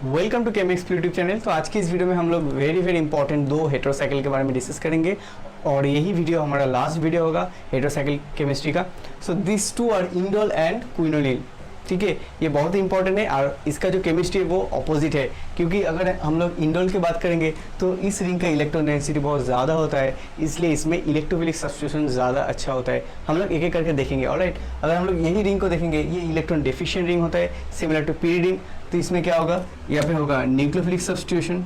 Welcome to Chemix YouTube channel. तो आज की इस वीडियो में हम लोग वेरी इंपॉर्टेंट दो हेटेरोसाइकिल के बारे में डिस्कस करेंगे और यही वीडियो हमारा लास्ट वीडियो होगा हेटेरोसाइकिल केमिस्ट्री का। So this two are indole and quinoline. ठीक है, ये बहुत ही इंपॉर्टेंट है और इसका जो केमिस्ट्री है वो ऑपोजिट है, क्योंकि अगर हम लोग इंडोल की बात करेंगे तो इस रिंग का इलेक्ट्रॉन डेंसिटी बहुत ज़्यादा होता है, इसलिए इसमें इलेक्ट्रोफिलिक सब्स्टिट्यूशन ज़्यादा अच्छा होता है। हम लोग एक एक करके देखेंगे। ऑलराइट, अगर हम लोग यही रिंग को देखेंगे, ये इलेक्ट्रॉन डेफिशिएंट रिंग होता है सिमिलर टू पी रिंग। तो इसमें क्या होगा, यहाँ पे होगा न्यूक्लियोफिलिक सब्स्टिट्यूशन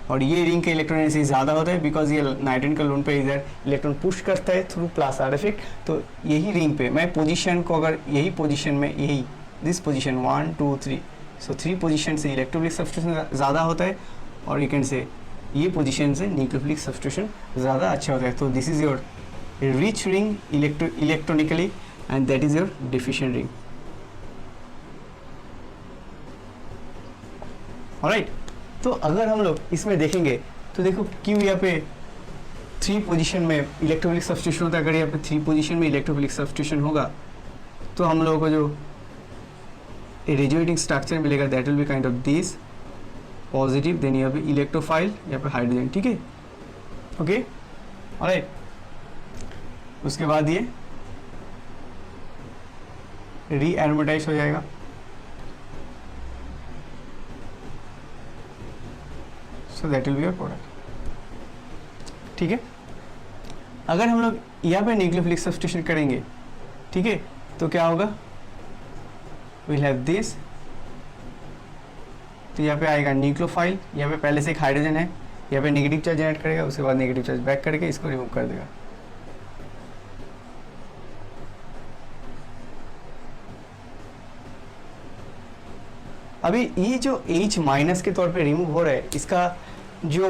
और ये रिंग का इलेक्ट्रॉन डेंसिटी ज़्यादा होता है बिकॉज ये नाइट्रोजन का लोन पे इधर इलेक्ट्रॉन पुश करता है थ्रू प्लस आर इफेक्ट। तो यही रिंग पे मैं पोजीशन को, अगर यही पोजीशन में, यही दिस पोजीशन 1 2 3, सो 3 पोजीशन से इलेक्ट्रोफिलिक सब्स्टिट्यूशन ज़्यादा होता है और यू कैन से ये पोजीशन से न्यूक्लियोफिलिक सब्स्टिट्यूशन ज़्यादा अच्छा होता है। तो this is your rich ring electronically and that is your deficient ring. Alright, तो अगर हम लोग इसमें देखेंगे तो देखो क्यों यहाँ पे 3 पोजीशन में इलेक्ट्रोफिलिक सब्स्टिट्यूशन होता है। अगर यहाँ पे 3 पोजीशन में इलेक्ट्रोफिलिक सब्स्टिट्यूशन होगा तो हम लोगों को जो रेडिएटिंग स्ट्रक्चर मिलेगा that will be kind of this positive, then यहाँ पे इलेक्ट्रोफाइल, यहाँ पे हाइड्रोजन। ठीक है, ओके, ऑलराइट। उसके बाद ये रीएरोमेटाइज हो जाएगा। सो that will be your product. ठीक है, अगर हम लोग यहाँ पे न्यूक्लियोफिलिक सब्स्टिट्यूशन करेंगे, ठीक है, तो क्या होगा, विल हैव दिस। तो यहाँ पे आएगा न्यूक्लियोफाइल, यहाँ पे पहले से एक हाइड्रोजन है, यहाँ पे नेगेटिव चार्ज जनरेट करेगा, उसके बाद नेगेटिव चार्ज बैक करके इसको रिमूव कर देगा। अभी ये जो H माइनस के तौर पे रिमूव हो रहा है, इसका जो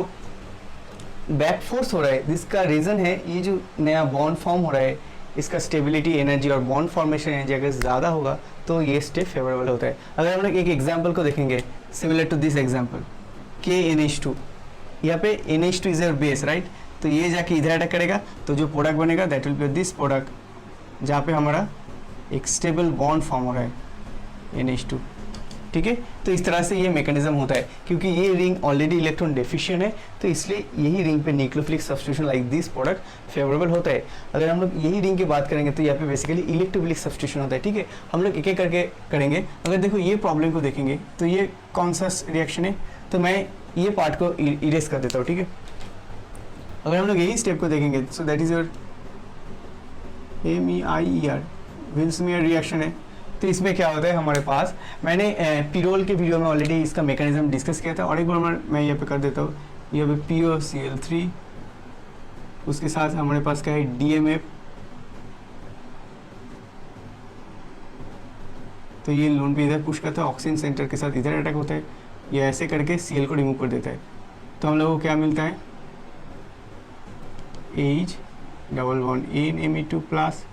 बैक फोर्स हो रहा है, जिसका रीज़न है ये जो नया बॉन्ड फॉर्म हो रहा है, इसका स्टेबिलिटी एनर्जी और बॉन्ड फॉर्मेशन एनर्जी अगर ज़्यादा होगा तो ये स्टेप फेवरेबल होता है। अगर हम लोग एक एग्जांपल को देखेंगे similar to this example KNH2, यहाँ पे NH2 is your base, right. तो ये जाके इधर अटैक करेगा तो जो प्रोडक्ट बनेगा that will B this product, जहाँ पे हमारा एक स्टेबल बॉन्ड फॉर्म हो रहा है NH2। ठीक है, तो इस तरह से ये मैकेनिज्म होता है, क्योंकि ये रिंग ऑलरेडी इलेक्ट्रॉन डेफिशिएंट है तो इसलिए यही रिंग पे nucleophilic substitution like this product favourable होता है। अगर हम लोग यही रिंग की बात करेंगे तो यहाँ पे बेसिकली इलेक्ट्रोफिलिक सब्स्टिट्यूशन होता है। ठीक है, हम लोग एक एक करके करेंगे। अगर देखो ये प्रॉब्लम को देखेंगे तो ये कौन सा रिएक्शन है, तो मैं ये पार्ट को इरेज कर देता हूँ। ठीक है, अगर हम लोग यही स्टेप को देखेंगे so that is your MEIER Vilsmeier reaction है। तो इसमें क्या होता है हमारे पास, मैंने पिरोल के वीडियो में ऑलरेडी इसका मैकेनिज्म डिस्कस किया था और एक बार मैं यहाँ पे कर देता हूँ। यहाँ पे POCl3, उसके साथ हमारे पास क्या है DMF। तो ये लोन पे इधर पुश करता है, ऑक्सीजन सेंटर के साथ इधर अटैक होता है, ये ऐसे करके Cl को रिमूव कर देता है। तो हम लोगों को क्या मिलता है, H डबल बॉन्ड NMe2+।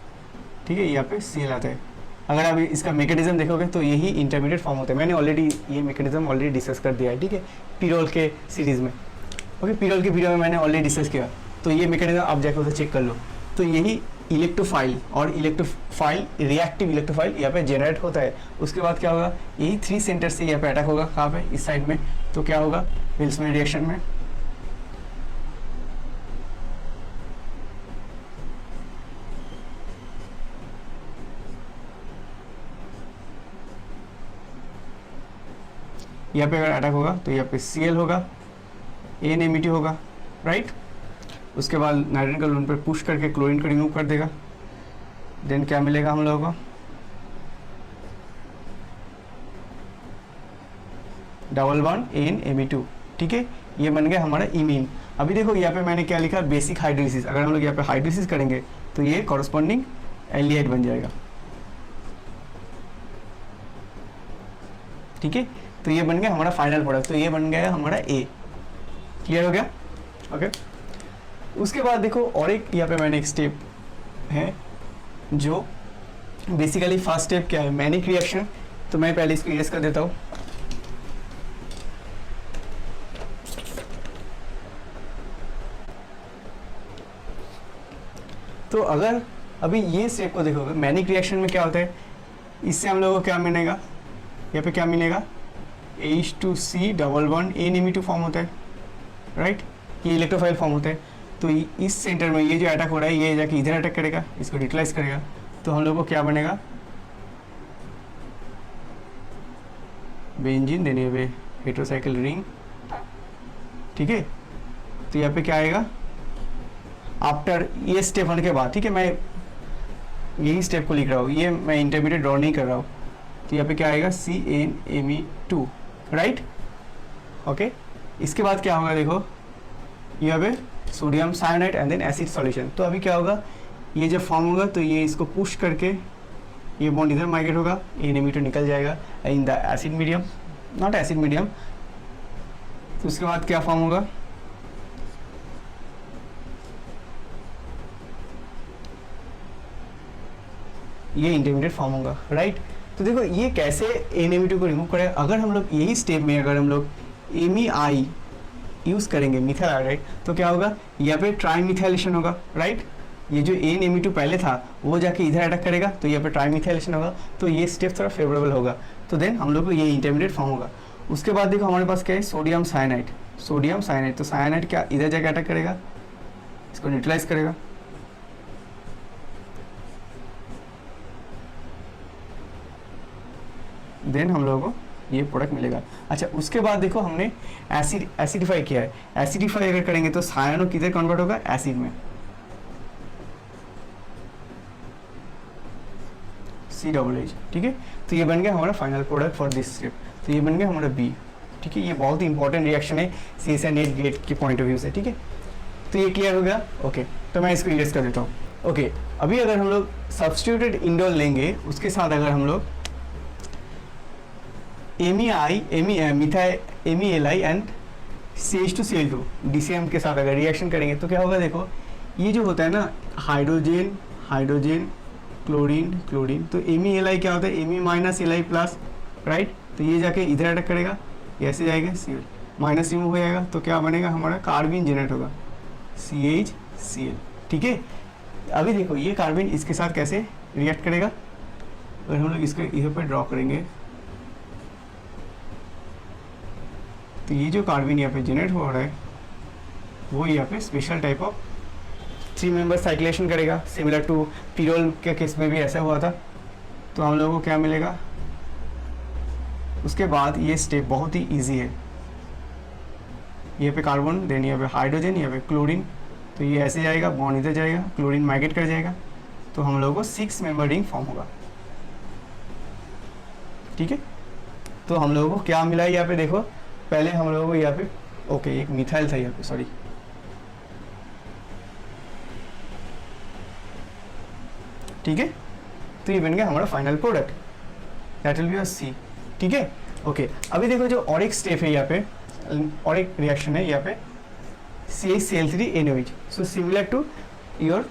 ठीक है, यहाँ पे Cl आता है। अगर आप इसका मैकेनिज्म देखोगे तो यही इंटरमीडिएट फॉर्म होता है। मैंने ऑलरेडी ये मैकेनिज्म ऑलरेडी डिस्कस कर दिया है। ठीक है, पिरोल के सीरीज़ में। ओके, पिरोल के वीडियो में मैंने ऑलरेडी डिस्कस किया, तो ये मैकेनिज्म आप जाकर उसे चेक कर लो। तो यही इलेक्ट्रोफाइल और इलेक्ट्रोफाइल रिएक्टिव इलेक्ट्रोफाइल यहाँ पे जनरेट होता है। उसके बाद क्या होगा, यही 3 सेंटर से यहाँ पे अटैक होगा, कहाँ पे, इस साइड में। तो क्या होगा, विल्समीयर रिएक्शन में यहाँ पे अगर अटैक होगा तो यहाँ पे Cl होगा, NMe2 होगा, राइट। उसके बाद नाइट्रोजन का लोन पर पुश करके क्लोरीन को रिमूव कर देगा। देन क्या मिलेगा हम लोगों को, डबल बॉन्ड NMe2। ठीक है, ये बन गया हमारा इमीन। अभी देखो यहाँ पे मैंने क्या लिखा, बेसिक हाइड्रोलिसिस। अगर हम लोग यहाँ पे हाइड्रोलिसिस करेंगे तो ये कॉरस्पॉन्डिंग एल्डिहाइड बन जाएगा। ठीक है, तो ये बन गया हमारा फाइनल प्रोडक्ट। तो ये बन गया हमारा A। क्लियर हो गया, ओके। उसके बाद देखो और एक यहाँ पे मैंने एक स्टेप है जो बेसिकली फर्स्ट स्टेप क्या है, मैनिक रिएक्शन। तो मैं पहले इसको इरेज कर देता हूँ। तो अगर अभी ये स्टेप को देखोगे, मैनिक रिएक्शन में क्या होता है, इससे हम लोगों को क्या मिलेगा, यहाँ पे क्या मिलेगा, H2C double bond NMe2 form होता है, राइट, ये इलेक्ट्रोफाइल फॉर्म होता है। तो इस सेंटर में ये जो अटैक हो रहा है ये जाके इधर अटैक करेगा, इसको न्यूट्रलाइज करेगा, तो हम लोग को क्या बनेगा, बेंजीन, देने हुए हेटेरोसाइकिल रिंग, ठीक है। तो यहाँ पे क्या आएगा आफ्टर ये स्टेप होने के बाद, ठीक है, मैं यही स्टेप को लिख रहा हूँ, ये मैं इंटरमीडिएट ड्रॉ नहीं कर रहा हूँ। तो यहाँ पे क्या आएगा CnMe2, राइट, ओके। इसके बाद क्या होगा देखो, यहाँ पे sodium cyanide and then acid solution. तो अभी क्या होगा, ये जब फॉर्म होगा तो ये इसको पुश करके ये बॉन्ड इधर माइग्रेट होगा, NMe2 निकल जाएगा in the acid medium, not acid medium. तो उसके बाद क्या फॉर्म होगा, ये इंटरमीडिएट फॉर्म होगा, राइट। तो देखो ये कैसे NMe2 को रिमूव करें, अगर हम लोग यही स्टेप में अगर हम लोग MEI यूज़ करेंगे मिथाइल आयोडाइड, तो क्या होगा, यहाँ पे ट्राइमिथाइलेशन होगा, राइट। ये जो NMe2 पहले था वो जाके इधर अटैक करेगा, तो यहाँ पे ट्राइमिथाइलेशन होगा, तो ये स्टेप थोड़ा फेवरेबल होगा, तो देन हम लोग को ये इंटरमीडिएट फॉर्म होगा। उसके बाद देखो हमारे पास क्या है, सोडियम साइनाइड, सोडियम साइनाइड, तो साइनाइड क्या इधर जाके अटैक करेगा, इसको न्यूट्रलाइज करेगा, देन हम लोगों को ये प्रोडक्ट मिलेगा। अच्छा, उसके बाद देखो हमने एसिडिफाई किया है, एसिडिफाई अगर करेंगे तो सायनो किधर कन्वर्ट होगा, एसिड में, COOH, ठीक है। तो ये बन गया हमारा final product for this step, तो ये बन गया हमारा B, ठीक है। ये बहुत ही इंपॉर्टेंट रिएक्शन है CSN8 गेट के पॉइंट ऑफ व्यू से, ठीक है। तो ये क्लियर हो गया, ओके। तो मैं इसको इरेज कर देता हूँ, ओके। अभी अगर हम लोग सब्स्टिट्यूटेड इंडोल लेंगे, उसके साथ अगर हम लोग MELI एंड CH2Cl2 DCM के साथ अगर रिएक्शन करेंगे तो क्या होगा, देखो ये जो होता है ना हाइड्रोजन हाइड्रोजन क्लोरीन क्लोरीन, तो MELI क्या होता है, Me-Li+, राइट। तो ये जाके इधर अटैक करेगा, ऐसे जाएगा, Cl माइनस रिमूव हो जाएगा, तो क्या बनेगा, हमारा कार्बन जनरेट होगा, CHCl, ठीक है। अभी देखो ये कार्बन इसके साथ कैसे रिएक्ट करेगा, अगर हम लोग इसको इधर पर ड्रॉ करेंगे तो ये जो कार्बन यहाँ पे जनरेट हो रहा है वो यहाँ पे स्पेशल टाइप ऑफ 3 मेंबर साइक्लेशन करेगा, सिमिलर टू पिरोल के केस में भी ऐसा हुआ था। तो हम लोगों को क्या मिलेगा, उसके बाद ये स्टेप बहुत ही इजी है, यहाँ पे कार्बन, देन यहाँ पे हाइड्रोजन, यहाँ पे क्लोरीन, तो ये ऐसे जाएगा, बॉन्ड इधर जाएगा, क्लोरीन माइग्रेट कर जाएगा, तो हम लोगों को 6 मेंबर रिंग फॉर्म होगा, ठीक है। तो हम लोगों को क्या मिला है यहाँ पे देखो, पहले हम लोगों को यहाँ पे ओके एक मिथाइल था यहाँ पे, सॉरी, ठीक है। तो ये बन गया हमारा final product, that will be a C, ठीक है, ओके। अभी देखो जो और एक स्टेप है यहाँ पे, और एक रिएक्शन है यहाँ पे CH-Cl3NOH, so similar to your,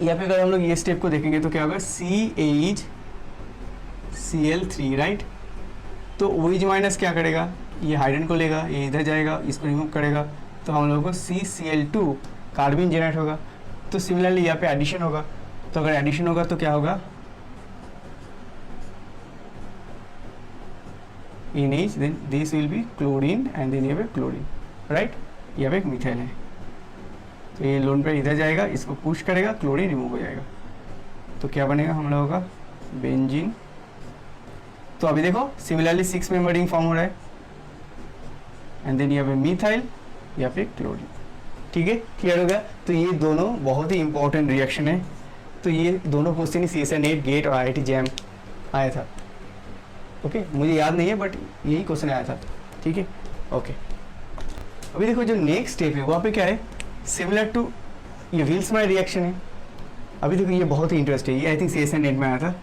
यहाँ पे अगर हम लोग ये स्टेप को देखेंगे तो क्या होगा, CH-Cl3, राइट। तो OH माइनस क्या करेगा, ये हाइड्रोजन को लेगा, ये इधर जाएगा, इसको रिमूव करेगा, तो हम लोगों को CCl2 कार्बन जनरेट होगा। तो सिमिलरली यहाँ पे एडिशन होगा, तो अगर एडिशन होगा तो क्या होगा, NH, then this will be chlorine and then यहाँ पे क्लोरीन, राइट। यहाँ पे एक मिथाइल है, तो ये लोन पे इधर जाएगा, इसको पुश करेगा, क्लोरीन रिमूव हो जाएगा, तो क्या बनेगा हम लोगों का, बेंजीन। तो अभी देखो सिमिलरली 6 मेंबर रिंग फॉर्म हो रहा है, एंड देन यहाँ पे मिथाइल, यहाँ पे क्लोरीन, ठीक है, क्लियर हो गया। तो ये दोनों बहुत ही इंपॉर्टेंट रिएक्शन है, तो ये दोनों क्वेश्चन CSN8 गेट और IIT JAM आया था, ओके। मुझे याद नहीं है बट यही क्वेश्चन आया था, ठीक है, ओके। अभी देखो जो नेक्स्ट स्टेप है वहाँ पे क्या है, सिमिलर टू ये व्हील्समैन रिएक्शन है। अभी देखो ये बहुत ही इंटरेस्टिंग है, ये आई थिंक CSN8 में आया था।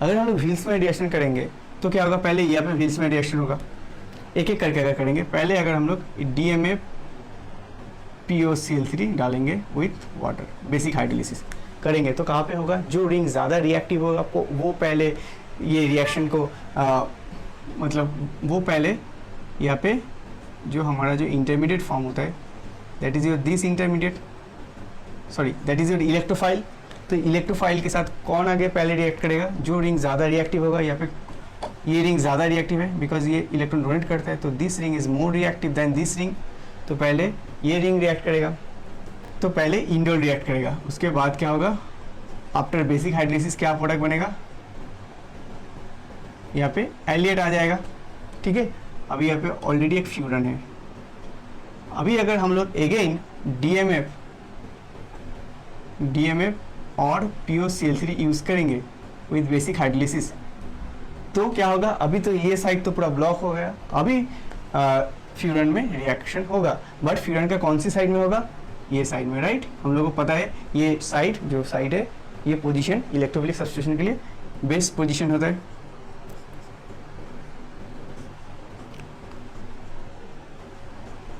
अगर हम लोग व्हील्समैन रिएक्शन करेंगे तो क्या होगा, पहले यहाँ पे व्हील्समैन रिएक्शन होगा, एक एक करके अगर करेंगे, पहले अगर हम लोग DMaPOCl3 डालेंगे विथ वाटर, बेसिक हाइड्रोलिसिस करेंगे, तो कहाँ पे होगा, जो रिंग ज़्यादा रिएक्टिव होगा वो पहले ये रिएक्शन को मतलब वो पहले यहाँ पे जो हमारा जो इंटरमीडिएट फॉर्म होता है, that is your this intermediate, sorry that is your electrophile. तो इलेक्ट्रोफाइल के साथ कौन आगे पहले रिएक्ट करेगा, जो रिंग ज़्यादा रिएक्टिव होगा यहाँ पे ये रिंग ज़्यादा रिएक्टिव है बिकॉज ये इलेक्ट्रॉन डोनेट करता है, तो this ring is more reactive than this ring. तो पहले ये रिंग रिएक्ट करेगा, तो पहले इंडोल रिएक्ट करेगा, उसके बाद क्या होगा, आफ्टर बेसिक हाइड्रोलिसिस क्या प्रोडक्ट बनेगा, यहाँ पे एलिएट आ जाएगा। ठीक है, अभी यहाँ पे ऑलरेडी एक फ्यूरन है। अभी अगर हम लोग अगेन डीएमएफ और POCl3 यूज़ करेंगे विद बेसिक हाइड्रोलिसिस, तो क्या होगा, अभी तो ये साइड तो पूरा ब्लॉक हो गया, अभी फ्यूरन में रिएक्शन होगा, बट फ्यूरन का कौन सी साइड में होगा, ये साइड में, राइट। हम लोगों को पता है ये साइड जो साइड है, ये पोजीशन इलेक्ट्रोफिलिक सब्स्टिट्यूशन के लिए बेस्ट पोजीशन होता है।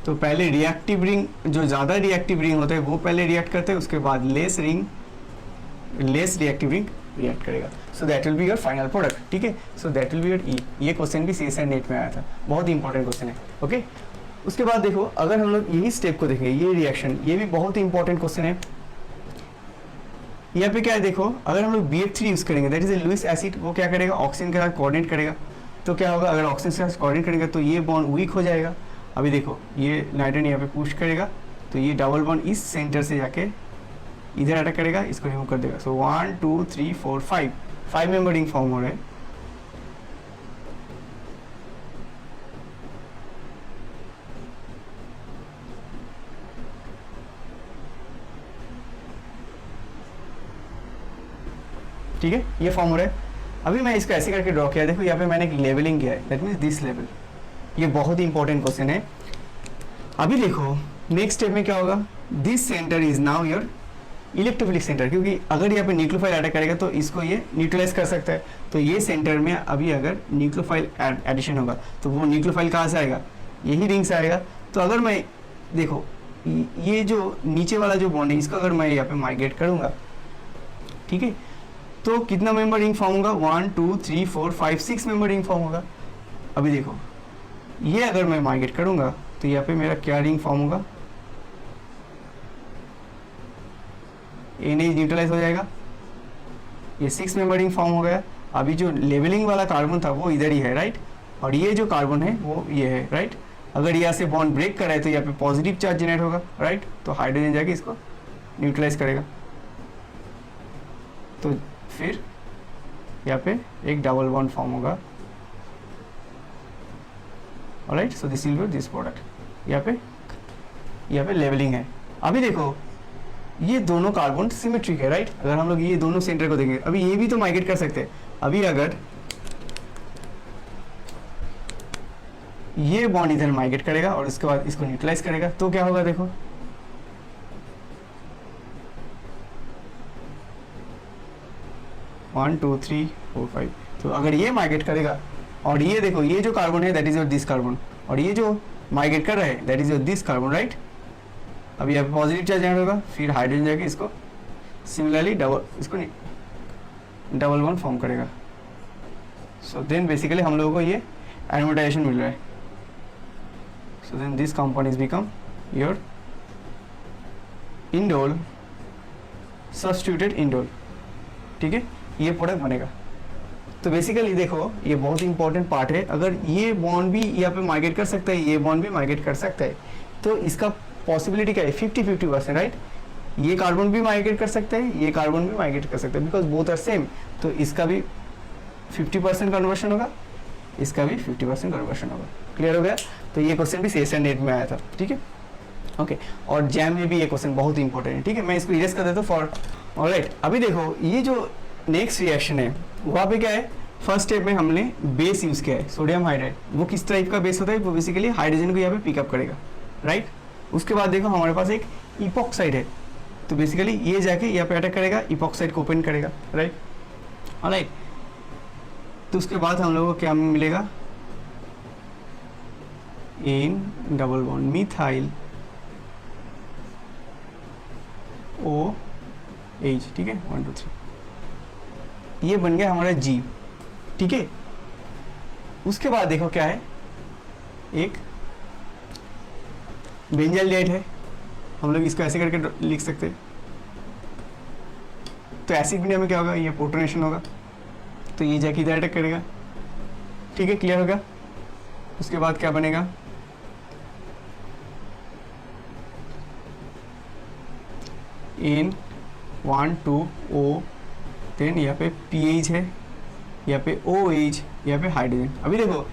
तो पहले रिएक्टिव रिंग, जो ज़्यादा रिएक्टिव रिंग होता है वो पहले रिएक्ट करते हैं, उसके बाद लेस रिएक्टिव रिंग रिएक्ट करेगा। So that will be your final product. ठीक है, so that will be your E. ये क्वेश्चन भी CSIR नेट में आया था, बहुत ही इंपॉर्टेंट क्वेश्चन है। ओके, उसके बाद देखो, अगर हम लोग यही स्टेप को देखें, ये रिएक्शन, ये भी बहुत ही इंपॉर्टेंट क्वेश्चन है। यहाँ पे क्या है, देखो, अगर हम लोग BF3 यूज़ करेंगे, that is a Lewis acid, वो क्या करेगा, ऑक्सीजन के साथ कोऑर्डिनेट करेगा। तो क्या होगा, अगर ऑक्सीजन के साथ कोऑर्डिनेट करेगा तो ये बॉन्ड वीक हो जाएगा। अभी देखो, ये नाइट्रोजन यहाँ पे पुश करेगा, तो ये डबल बॉन्ड इस सेंटर से जाके इधर अटैक करेगा, इसको रिमूव कर देगा। सो 1 2 3 4 5 मेंबर रिंग फॉर्म हो रहा है। ठीक है, ये फॉर्म हो रहा है। अभी मैं इसको ऐसे करके ड्रॉ किया, देखो यहाँ पे मैंने एक लेवलिंग किया है, दैट मीन्स दिस लेवल। ये बहुत ही इंपॉर्टेंट क्वेश्चन है। अभी देखो नेक्स्ट स्टेप में क्या होगा, this centre is now your electrophilic centre, क्योंकि अगर यहाँ पे न्यूक्लियोफाइल अटैक करेगा तो इसको ये न्यूट्रलाइज कर सकता है। तो ये सेंटर में अभी अगर न्यूक्लियोफाइल एडिशन होगा तो वो न्यूक्लियोफाइल कहाँ से आएगा, यही रिंग से आएगा। तो अगर मैं देखो ये जो नीचे वाला जो बॉन्ड है, इसको अगर मैं यहाँ पे माइग्रेट करूँगा, ठीक है, तो कितना मेंबर रिंग फॉर्म होगा, 1 2 3 4 5 6 मेंबर रिंग फॉर्म होगा। अभी देखो ये अगर मैं माइग्रेट करूँगा तो यहाँ पे मेरा क्या रिंग फॉर्म होगा, NH न्यूट्रलाइज हो जाएगा, ये 6 मेंबर रिंग फॉर्म हो गया। अभी जो लेवलिंग वाला कार्बन था वो इधर ही है, राइट, और ये जो कार्बन है वो ये है, राइट। अगर यहाँ से बॉन्ड ब्रेक कर रहा है तो यहाँ पे पॉजिटिव चार्ज जनरेट होगा, राइट, तो हाइड्रोजन जाके इसको न्यूट्रलाइज करेगा। तो फिर यहाँ पे एक डबल बॉन्ड फॉर्म होगा, alright. So this will B this product. यहाँ पे लेवलिंग है। अभी देखो ये दोनों कार्बन सिमेट्रिक है, राइट। अगर हम लोग ये दोनों सेंटर को देखेंगे, अभी ये भी तो माइग्रेट कर सकते हैं। अभी अगर ये बॉन्ड इधर माइग्रेट करेगा और इसके बाद इसको न्यूट्रलाइज करेगा तो क्या होगा, देखो 1 2 3 4 5। तो अगर ये माइग्रेट करेगा और ये देखो, ये जो कार्बन है that is your this carbon, और ये जो माइग्रेट कर रहा है that is your this carbon, right. अभी यहाँ पे पॉजिटिव चार्ज जनरेट होगा, फिर हाइड्रोजन जाके इसको सिमिलरली डबल बॉन्ड फॉर्म करेगा। सो देन बेसिकली हम लोगों को ये एरोमेटाइजेशन मिल रहा है। So then this compound is become your indole, substituted indole. ठीक है, ये प्रोडक्ट बनेगा। तो बेसिकली देखो ये बहुत इंपॉर्टेंट पार्ट है। अगर ये बॉन्ड भी यहाँ पे माइग्रेट कर सकता है, ये बॉन्ड भी माइग्रेट कर सकता है, तो इसका पॉसिबिलिटी क्या है, 50-50%, राइट। ये कार्बन भी माइग्रेट कर सकता है, ये कार्बन भी माइग्रेट कर सकता है, बिकॉज बोथ आर सेम। तो इसका भी 50% कन्वर्शन होगा, इसका भी 50% कन्वर्शन होगा। क्लियर हो गया। तो ये क्वेश्चन भी CSIR नेट में आया था, ठीक है, ओके। और जैम में भी ये क्वेश्चन बहुत ही इंपॉर्टेंट है, ठीक है। मैं इसको इरेज कर देता हूँ फॉर, ऑलराइट। अभी देखो ये जो नेक्स्ट रिएक्शन है वहाँ पे क्या है, फर्स्ट स्टेप में हमने बेस यूज़ किया है, सोडियम हाइड्राइड। वो किस टाइप का बेस होता है, वो बेसिकली हाइड्रोजन को यहाँ पे पिकअप करेगा, राइट। उसके बाद देखो हमारे पास एक इपॉक्साइड है, तो बेसिकली ये जाके यहाँ पे अटैक करेगा, इपॉक्साइड को ओपन करेगा, राइट, ऑलराइट। तो उसके बाद हम लोगों को क्या मिलेगा, in double bond methyl OH, ठीक है, 1 2 3, ये बन गया हमारा G, ठीक है। उसके बाद देखो क्या है, एक बेंजाइलडेहाइड है, हम लोग इसको ऐसे करके लिख सकते हैं। तो एसिड मीडियम में क्या होगा, ये प्रोटोनेशन होगा, तो ये जाके इधर अटैक करेगा, ठीक है, क्लियर हो गया। उसके बाद क्या बनेगा, इन 1 2 O, देन यहाँ पे पीएच है, यहाँ पे OH, यहाँ पे हाइड्रोजन। अभी देखो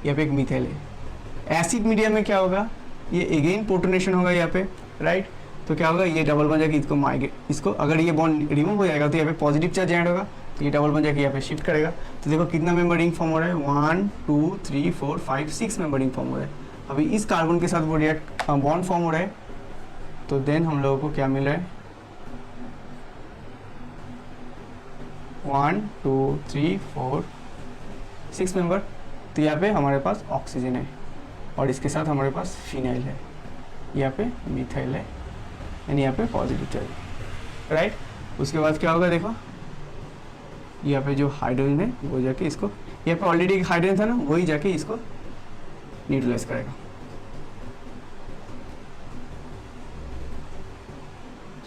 यहाँ पे एक मिथाइल है। एसिड मीडियम में क्या होगा, ये अगेन प्रोटोनेशन होगा यहाँ पे, राइट। तो क्या होगा, ये डबल बन जाएगा, इसको अगर ये बॉन्ड रिमूव हो जाएगा तो यहाँ पे पॉजिटिव चार्ज ऐड होगा, तो ये डबल बन जाएगा, यहाँ पे शिफ्ट करेगा। तो देखो कितना मेंबर रिंग फॉर्म हो रहा है, 1 2 3 4 5 6 मेंबर रिंग फॉर्म हो रहा है। अभी इस कार्बन के साथ वो रिएक्ट बॉन्ड फॉर्म हो रहा है, तो देन हम लोगों को क्या मिल रहा है, 1 2 3 4 6 मेंबर। तो यहाँ पे हमारे पास ऑक्सीजन है और इसके साथ हमारे पास फिनाइल है, यहाँ पे मिथाइल है यानी यहाँ पे पॉजिटिव चार्ज, राइट। उसके बाद क्या होगा, देखो यहाँ पे जो हाइड्रोजन है वो जाके इसको, यहाँ पे ऑलरेडी एक हाइड्रोजन था ना, वही जाके इसको न्यूट्रलाइज करेगा।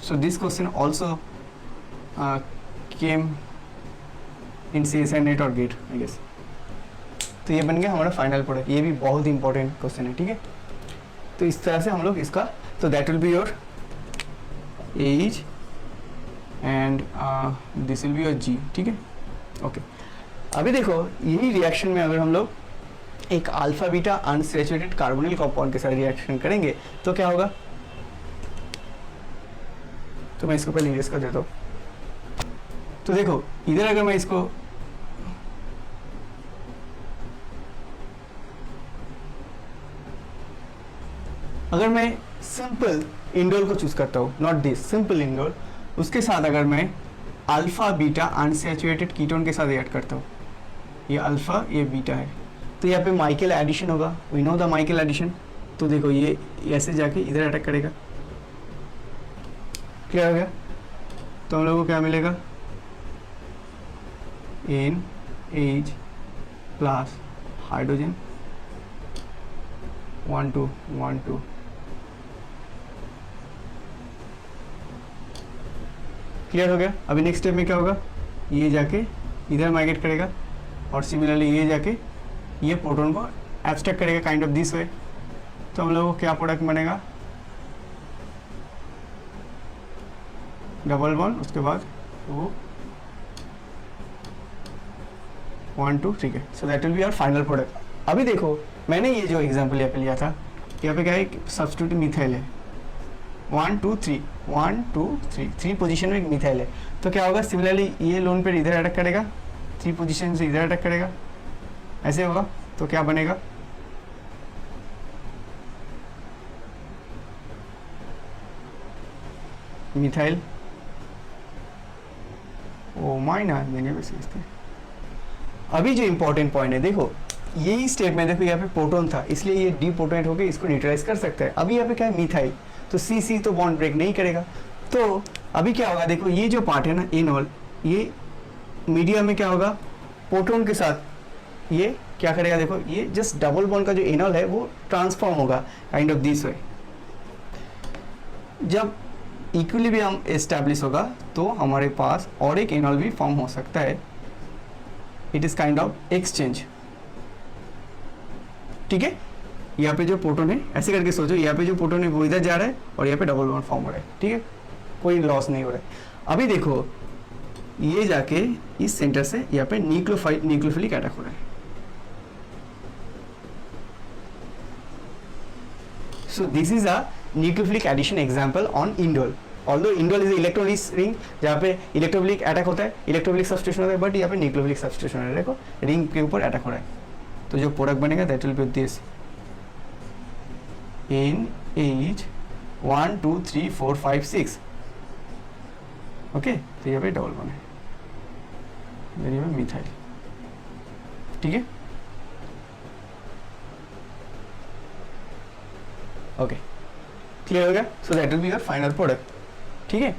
So this question also came in CSI net और गेट, आई गेस। तो ये बन गया हमारा फाइनल प्रोडक्ट। ये भी बहुत इंपॉर्टेंट क्वेश्चन है, ठीक है। तो इस तरह से हम लोग इसका, तो that will be your age and this will be your G, ठीक है, ओके। अभी देखो यही रिएक्शन में अगर हम लोग एक alpha beta unsaturated carbonyl compound के साथ रिएक्शन करेंगे तो क्या होगा, तो मैं इसको पहले इरेज कर देता हूँ। तो देखो इधर अगर मैं इसको अगर मैं सिंपल इंडोल को चूज करता हूँ, नॉट दिस, सिंपल इंडोल, उसके साथ अगर मैं अल्फा बीटा अनसैचुरेटेड कीटोन के साथ ऐड करता हूँ, ये अल्फा ये बीटा है, तो यहाँ पे माइकल एडिशन होगा, we know the Michael addition. तो देखो ये ऐसे जाके इधर अटैक करेगा, क्या हो गया, तो हम लोगों को क्या मिलेगा, NH प्लस हाइड्रोजन 1 2 1 2, क्लियर हो गया। अभी नेक्स्ट स्टेप में क्या होगा, ये जाके इधर माइग्रेट करेगा और सिमिलरली ये जाके ये प्रोटॉन को एब्स्ट्रैक्ट करेगा काइंड ऑफ दिस वे। तो हम लोगों को क्या प्रोडक्ट बनेगा, डबल बॉन्ड, उसके बाद वो 1 2, ठीक है। So that will be our final product. अभी देखो मैंने ये जो एग्जांपल यहाँ पे लिया था, यहाँ पे क्या है, सब्स्टिट्यूट मिथाइल है, 1 2 3 1 2 3 3 पोजीशन में एक मिथाइल है। तो क्या होगा, सिमिलरली ये लोन पेयर इधर अटैक करेगा, 3 पोजीशन से इधर अटैक करेगा, ऐसे होगा। तो क्या बनेगा, मिथाइल ओ माइनस देंगे वैसे इसके। अभी जो इंपॉर्टेंट पॉइंट है, देखो यही स्टेप में देखो यहाँ पे प्रोटॉन था, इसलिए ये डीप्रोटोनेट होकर इसको न्यूट्रलाइज कर सकता है। अभी यहाँ पे क्या है, मिथाइल, तो C तो बॉन्ड ब्रेक नहीं करेगा। तो अभी क्या होगा, देखो ये जो पार्ट है ना एनॉल, ये मीडियम में क्या होगा, प्रोटॉन के साथ ये क्या करेगा, देखो ये जस्ट डबल बॉन्ड का जो एनॉल है वो ट्रांसफॉर्म होगा काइंड ऑफ दिस वे। जब इक्विलिब्रियम एस्टैब्लिश होगा तो हमारे पास और एक एनॉल भी फॉर्म हो सकता है, it is kind of exchange, ठीक है। यहाँ पे जो प्रोटॉन है, ऐसे करके सोचो, यहाँ पे जो प्रोटॉन है वो इधर जा रहा है और यहाँ पे डबल बॉन्ड फॉर्म हो रहा है, ठीक है, कोई लॉस नहीं हो रहा है। अभी देखो ये जाके इस सेंटर से यहाँ पे न्यूक्लियोफिलिक अटैक हो रहा है। So this is a nucleophilic addition example on indole. Although indole is electron rich ring जहाँ पे इलेक्ट्रोफिलिक अटैक होता है, इलेक्ट्रोफिलिक सब्स्टिट्यूशन होता है, बट यहाँ पे न्यूक्लियोफिलिक सब्स्टिट्यूशन हो रहा है, देखो रिंग के ऊपर अटैक हो रहा है। तो जो प्रोडक्ट बनेगा that will B this NH 1 2 3 4 5 6, okay. तो यहाँ पे डबल बॉन्ड है, मेरे में मिथाइल, ठीक है, ओके, क्लियर हो गया। सो that will be your final product, ठीक है।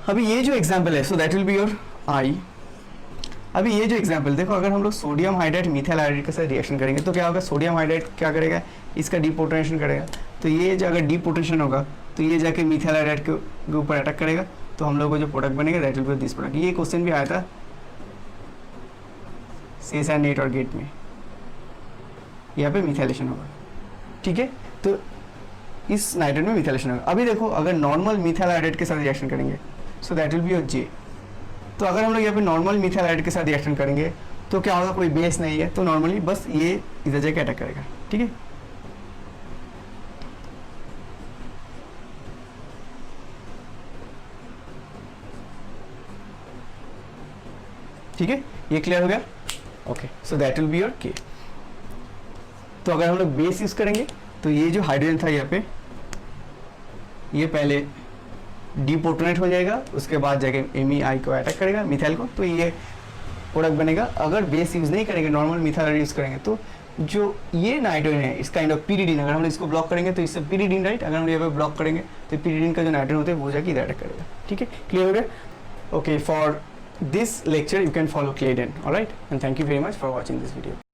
अभी ये जो एग्जांपल है, so that will be your I। अभी ये जो एग्जांपल देखो, अगर हम लोग सोडियम हाइड्राइड मिथाइल हाइड्राइड के साथ रिएक्शन करेंगे तो क्या होगा, सोडियम हाइड्राइड क्या करेगा, इसका डीपोटेशन करेगा। तो ये जो अगर डीपोटेशन होगा तो ये जाके मिथाइल हाइड्राइड के ऊपर अटैक करेगा, तो हम लोग को जो प्रोडक्ट बनेगा that will B this product. ये क्वेश्चन भी आया था C-SN8 और गेट में यहाँ पे मिथाइलेशन होगा, ठीक है। तो इस नाइट्रेट में मिथाइलेशन होगा। अभी देखो अगर नॉर्मल मिथाइल हाइड्रेट के साथ रिएक्शन करेंगे सो that will be your J। तो अगर हम लोग यहाँ पे नॉर्मल मिथाइल हाइड्रेट के साथ रिएक्शन करेंगे तो क्या होगा, कोई बेस नहीं है तो नॉर्मली बस ये इधर जाके अटैक करेगा, ठीक है। ठीक है, ये क्लियर हो गया। Okay, so that will be your K। तो अगर हम लोग बेस यूज करेंगे तो ये जो हाइड्रोजन था यहाँ पे, ये पहले डीप्रोटोनेट हो जाएगा, उसके बाद जाके MEI को अटैक करेगा मिथाइल को, तो ये प्रोडक्ट बनेगा। अगर बेस यूज नहीं करेंगे, नॉर्मल मिथाइल यूज करेंगे, तो जो ये नाइट्रोजन है इस काइंड ऑफ पीरिडीन, अगर हम इसको ब्लॉक करेंगे तो इससे पीरिडीन, राइट। अगर हम ये पे ब्लॉक करेंगे तो पीरिडीन का जो नाइट्रोजन होता है वो जाके इधर अटैक करेगा, ठीक है। क्लियर हो गया। Okay, for this lecture you can follow Claydon, all right, and thank you very much for watching this video.